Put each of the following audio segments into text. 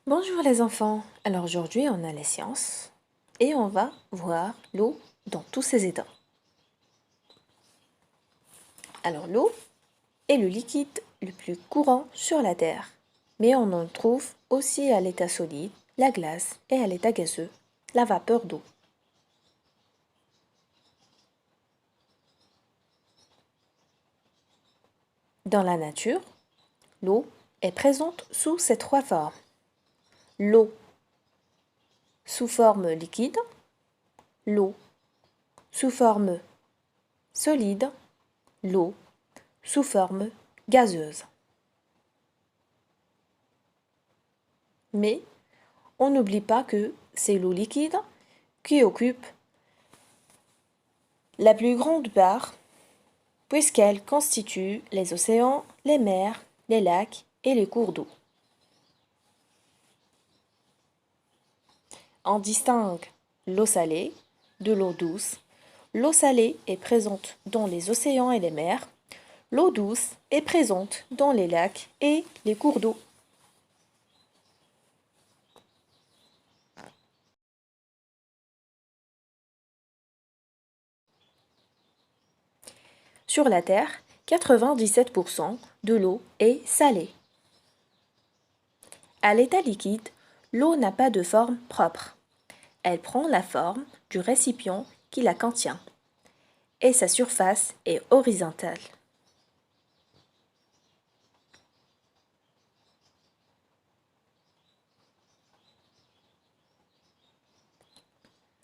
Bonjour les enfants, alors aujourd'hui on a les sciences et on va voir l'eau dans tous ses états. Alors l'eau est le liquide le plus courant sur la Terre, mais on en trouve aussi à l'état solide, la glace et à l'état gazeux, la vapeur d'eau. Dans la nature, l'eau est présente sous ces trois formes. L'eau sous forme liquide, l'eau sous forme solide, l'eau sous forme gazeuse. Mais on n'oublie pas que c'est l'eau liquide qui occupe la plus grande part puisqu'elle constitue les océans, les mers, les lacs et les cours d'eau. On distingue l'eau salée de l'eau douce. L'eau salée est présente dans les océans et les mers. L'eau douce est présente dans les lacs et les cours d'eau. Sur la Terre, 97% de l'eau est salée. À l'état liquide, l'eau n'a pas de forme propre. Elle prend la forme du récipient qui la contient et sa surface est horizontale.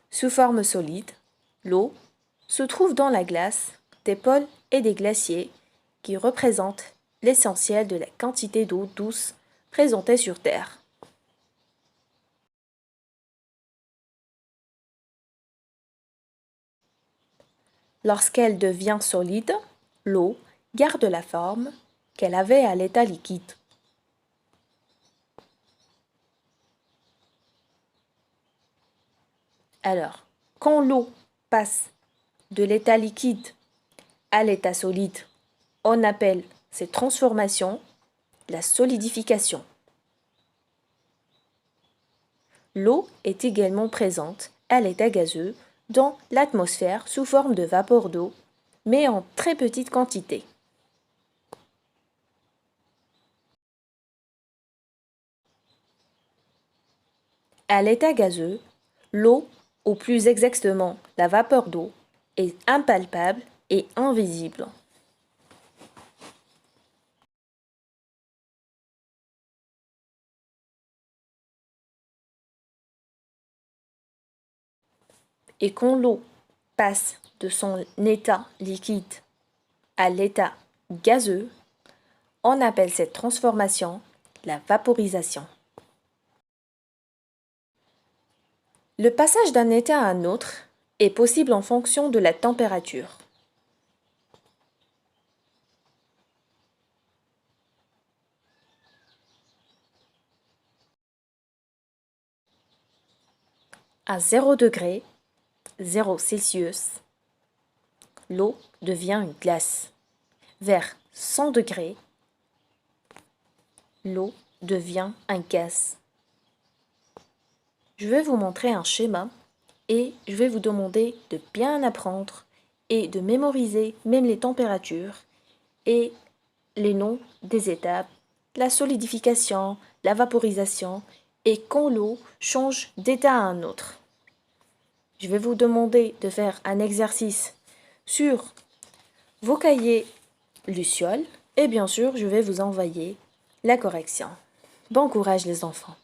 Sous forme solide, l'eau se trouve dans la glace, des pôles et des glaciers qui représentent l'essentiel de la quantité d'eau douce présentée sur Terre. Lorsqu'elle devient solide, l'eau garde la forme qu'elle avait à l'état liquide. Alors, quand l'eau passe de l'état liquide à l'état solide, on appelle cette transformation la solidification. L'eau est également présente à l'état gazeux dans l'atmosphère sous forme de vapeur d'eau, mais en très petite quantité. À l'état gazeux, l'eau, ou plus exactement la vapeur d'eau, est impalpable et invisible. Et quand l'eau passe de son état liquide à l'état gazeux, on appelle cette transformation la vaporisation. Le passage d'un état à un autre est possible en fonction de la température. À 0 degré, 0 Celsius, l'eau devient une glace. Vers 100 degrés, l'eau devient un gaz. Je vais vous montrer un schéma et je vais vous demander de bien apprendre et de mémoriser même les températures et les noms des étapes, la solidification, la vaporisation et quand l'eau change d'état à un autre. Je vais vous demander de faire un exercice sur vos cahiers Luciole et bien sûr je vais vous envoyer la correction. Bon courage les enfants.